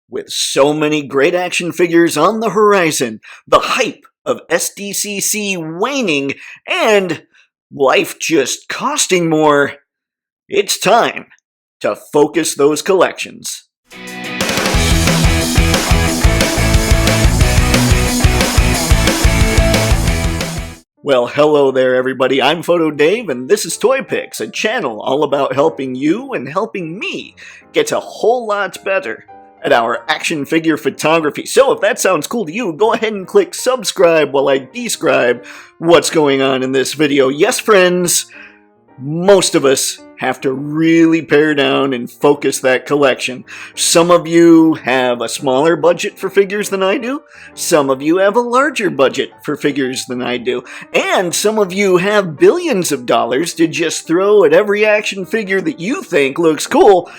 With so many great action figures on the horizon, the hype of SDCC waning, and life just costing more, it's time to focus those collections. Well, hello there everybody, I'm Photo Dave and this is Toypixx, a channel all about helping you and helping me get a whole lot better at our action figure photography. So if that sounds cool to you, go ahead and click subscribe while I describe what's going on in this video. Yes friends, most of us have to really pare down and focus that collection. Some of you have a smaller budget for figures than I do. Some of you have a larger budget for figures than I do. And some of you have billions of dollars to just throw at every action figure that you think looks cool.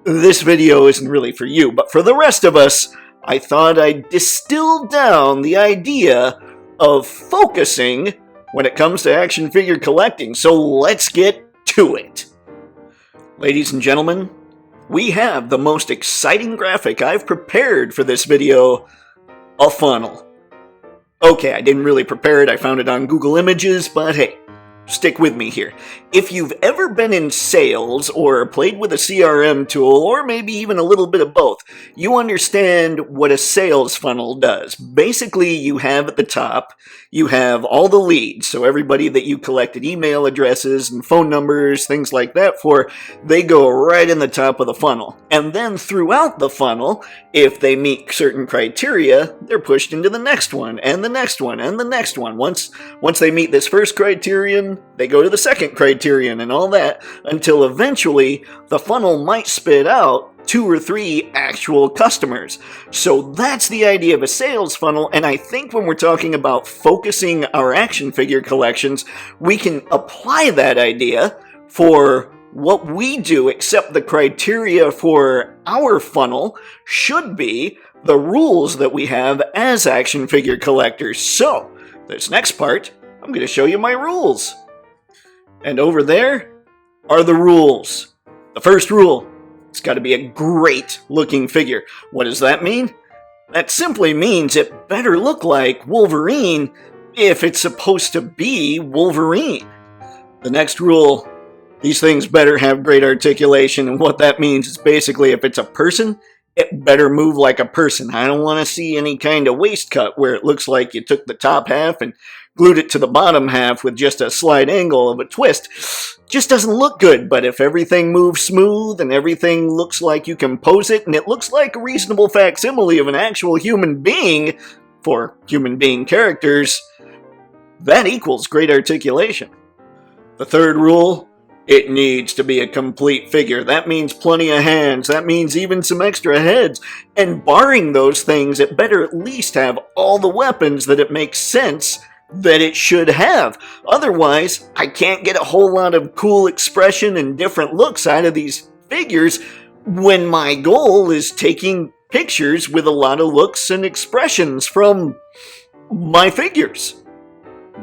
This video isn't really for you, but for the rest of us, I thought I'd distill down the idea of focusing when it comes to action figure collecting. So let's get to it. Ladies and gentlemen, we have the most exciting graphic I've prepared for this video, a funnel. Okay, I didn't really prepare it, I found it on Google Images, but hey, stick with me here. If you've ever been in sales or played with a CRM tool, or maybe even a little bit of both, you understand what a sales funnel does. Basically, you have at the top, you have all the leads, so everybody that you collected email addresses and phone numbers, things like that for, they go right in the top of the funnel. And then throughout the funnel, if they meet certain criteria, they're pushed into the next one, and the next one, and the next one. Once they meet this first criterion, they go to the second criterion and all that, until eventually the funnel might spit out 2 or 3 actual customers. So that's the idea of a sales funnel, and I think when we're talking about focusing our action figure collections, we can apply that idea for what we do, except the criteria for our funnel should be the rules that we have as action figure collectors. So, this next part, I'm going to show you my rules. And over there are the rules. The first rule, it's got to be a great looking figure. What does that mean? That simply means it better look like Wolverine if it's supposed to be Wolverine. The next rule, these things better have great articulation, and what that means is basically if it's a person, it better move like a person. I don't want to see any kind of waist cut where it looks like you took the top half and glued it to the bottom half with just a slight angle of a twist. Just doesn't look good, but if everything moves smooth and everything looks like you can pose it and it looks like a reasonable facsimile of an actual human being for human being characters, that equals great articulation. The third rule, it needs to be a complete figure. That means plenty of hands. That means even some extra heads. And barring those things, it better at least have all the weapons that it makes sense that it should have. Otherwise, I can't get a whole lot of cool expression and different looks out of these figures when my goal is taking pictures with a lot of looks and expressions from my figures.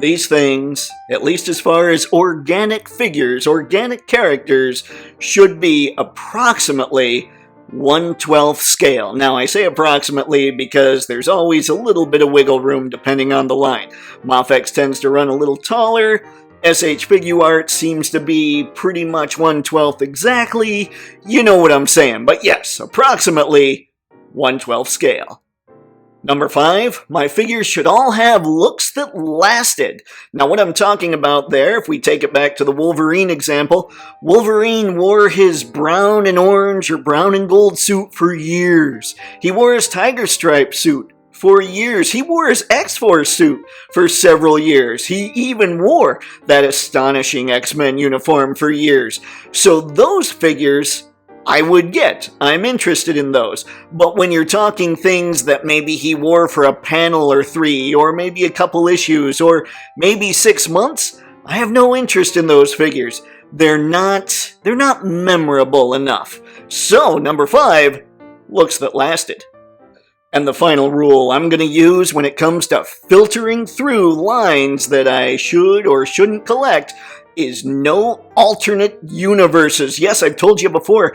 These things, at least as far as organic figures, organic characters, should be approximately 1/12 scale. Now I say approximately because there's always a little bit of wiggle room depending on the line. Mafex tends to run a little taller. SH Figuart seems to be pretty much 1/12 exactly. You know what I'm saying, but yes, approximately 1/12 scale. Number 5, my figures should all have looks that lasted. Now what I'm talking about there, if we take it back to the Wolverine example, Wolverine wore his brown and orange or brown and gold suit for years. He wore his tiger stripe suit for years. He wore his X-Force suit for several years. He even wore that astonishing X-Men uniform for years. So those figures I would get. I'm interested in those. But when you're talking things that maybe he wore for a panel or 3, or maybe a couple issues, or maybe 6 months, I have no interest in those figures. They're not memorable enough. So, number 5, looks that lasted. And the final rule I'm going to use when it comes to filtering through lines that I should or shouldn't collect is no alternate universes. Yes, I've told you before,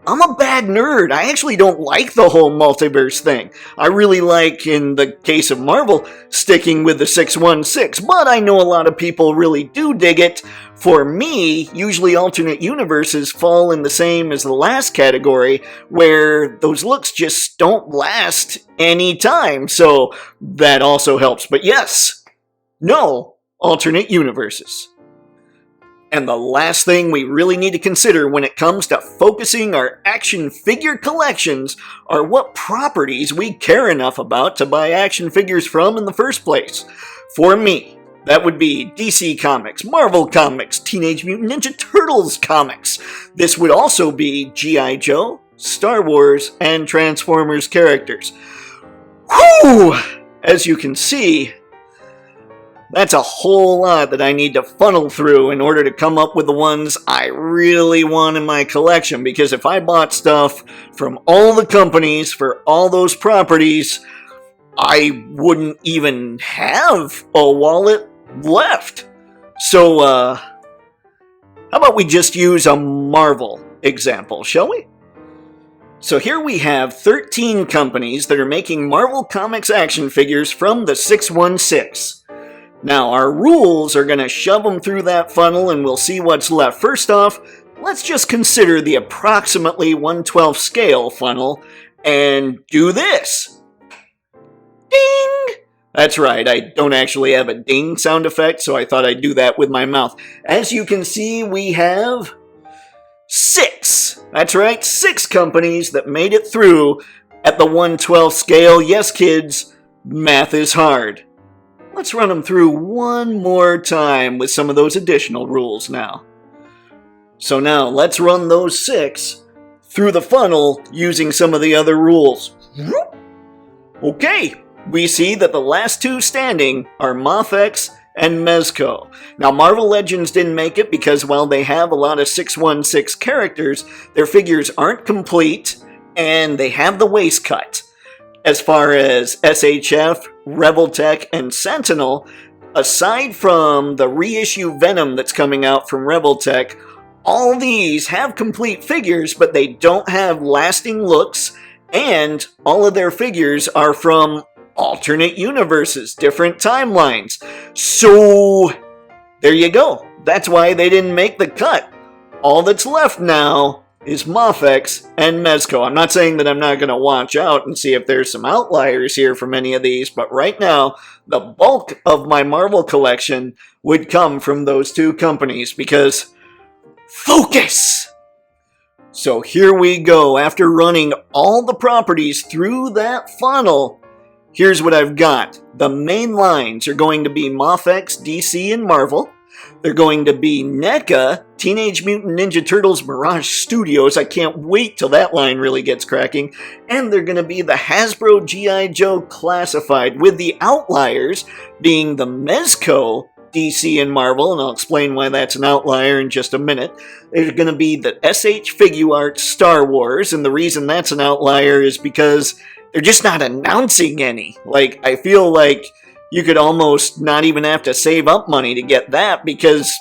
I'm a bad nerd. I actually don't like the whole multiverse thing. I really like, in the case of Marvel, sticking with the 616, but I know a lot of people really do dig it. For me, usually alternate universes fall in the same as the last category, where those looks just don't last any time, so that also helps. But yes, no alternate universes. And the last thing we really need to consider when it comes to focusing our action figure collections are what properties we care enough about to buy action figures from in the first place. For me, that would be DC Comics, Marvel Comics, Teenage Mutant Ninja Turtles comics. This would also be G.I. Joe, Star Wars, and Transformers characters. Whew! As you can see, that's a whole lot that I need to funnel through in order to come up with the ones I really want in my collection, because if I bought stuff from all the companies for all those properties, I wouldn't even have a wallet left. So, how about we just use a Marvel example, shall we? So here we have 13 companies that are making Marvel Comics action figures from the 616. Now, our rules are going to shove them through that funnel and we'll see what's left. First off, let's just consider the approximately 1/12 scale funnel and do this. Ding! That's right, I don't actually have a ding sound effect, so I thought I'd do that with my mouth. As you can see, we have 6. That's right, 6 companies that made it through at the 1/12 scale. Yes, kids, math is hard. Let's run them through one more time with some of those additional rules now. So now, let's run those 6 through the funnel using some of the other rules. Okay, we see that the last 2 standing are Mafex and Mezco. Now, Marvel Legends didn't make it because while they have a lot of 616 characters, their figures aren't complete and they have the waist cut. As far as SHF, Revoltech, and Sentinel, aside from the reissue Venom that's coming out from Revoltech, all these have complete figures, but they don't have lasting looks, and all of their figures are from alternate universes, different timelines. So, there you go. That's why they didn't make the cut. All that's left now is Mafex and Mezco. I'm not saying that I'm not going to watch out and see if there's some outliers here from any of these, but right now, the bulk of my Marvel collection would come from those 2 companies, because focus! So here we go. After running all the properties through that funnel, here's what I've got. The main lines are going to be Mafex, DC, and Marvel. They're going to be NECA, Teenage Mutant Ninja Turtles Mirage Studios. I can't wait till that line really gets cracking. And they're going to be the Hasbro G.I. Joe Classified, with the outliers being the Mezco, DC, and Marvel, and I'll explain why that's an outlier in just a minute. There's going to be the SH Figuarts Star Wars, and the reason that's an outlier is because they're just not announcing any. Like, I feel like you could almost not even have to save up money to get that, because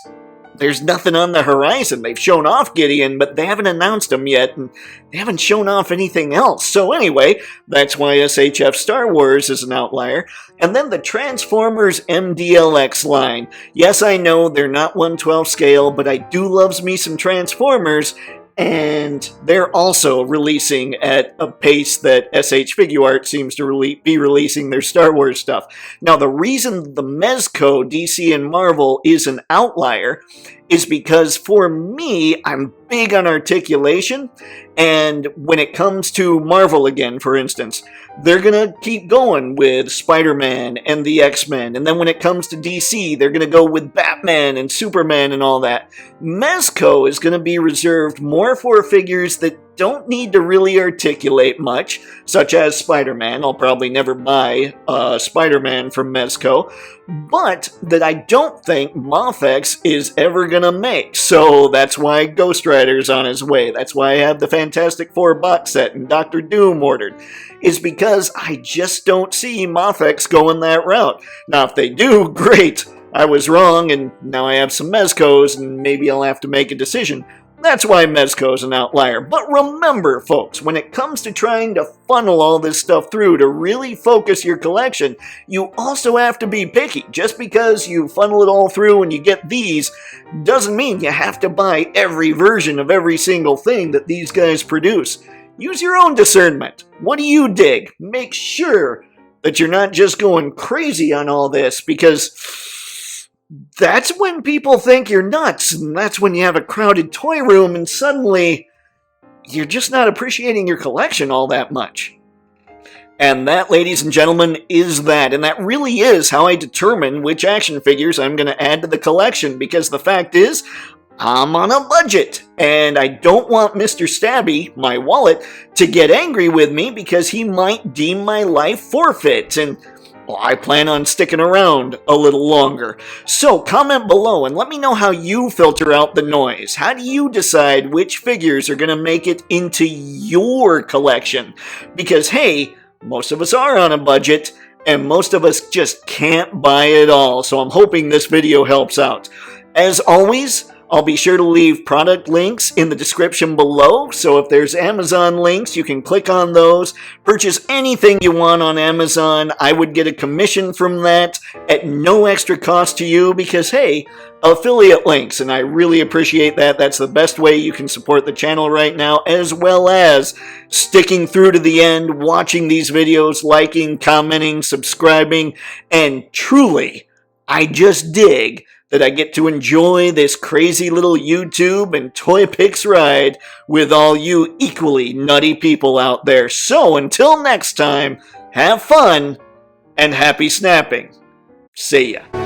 there's nothing on the horizon. They've shown off Gideon, but they haven't announced him yet, and they haven't shown off anything else. So anyway, that's why SHF Star Wars is an outlier. And then the Transformers MDLX line. Yes, I know they're not 1/12 scale, but I do love me some Transformers, and they're also releasing at a pace that SH Figuarts seems to be releasing their Star Wars stuff. Now, the reason the Mezco, DC, and Marvel is an outlier is because, for me, I'm big on articulation, and when it comes to Marvel again, for instance, they're gonna keep going with Spider-Man and the X-Men, and then when it comes to DC, they're gonna go with Batman and Superman and all that. Mezco is gonna be reserved more for figures that don't need to really articulate much, such as Spider-Man. I'll probably never buy Spider-Man from Mezco, but that I don't think Mafex is ever gonna make. So that's why Ghost Rider's on his way. That's why I have the Fantastic Four box set and Doctor Doom ordered, is because I just don't see Mafex going that route. Now, if they do, great. I was wrong, and now I have some Mezcos, and maybe I'll have to make a decision. That's why Mezco's an outlier. But remember, folks, when it comes to trying to funnel all this stuff through to really focus your collection, you also have to be picky. Just because you funnel it all through and you get these doesn't mean you have to buy every version of every single thing that these guys produce. Use your own discernment. What do you dig? Make sure that you're not just going crazy on all this, because that's when people think you're nuts, and that's when you have a crowded toy room and suddenly you're just not appreciating your collection all that much. And that, ladies and gentlemen, is that. And that really is how I determine which action figures I'm going to add to the collection, because the fact is, I'm on a budget, and I don't want Mr. Stabby, my wallet, to get angry with me because he might deem my life forfeit, and well, I plan on sticking around a little longer. So comment below and let me know how you filter out the noise. How do you decide which figures are going to make it into your collection? Because hey, most of us are on a budget, and most of us just can't buy it all, so I'm hoping this video helps out. As always, I'll be sure to leave product links in the description below, so if there's Amazon links, you can click on those. Purchase anything you want on Amazon. I would get a commission from that at no extra cost to you because, hey, affiliate links, and I really appreciate that. That's the best way you can support the channel right now, as well as sticking through to the end, watching these videos, liking, commenting, subscribing, and truly, I just dig that I get to enjoy this crazy little YouTube and Toypixx ride with all you equally nutty people out there. So until next time, have fun and happy snapping. See ya.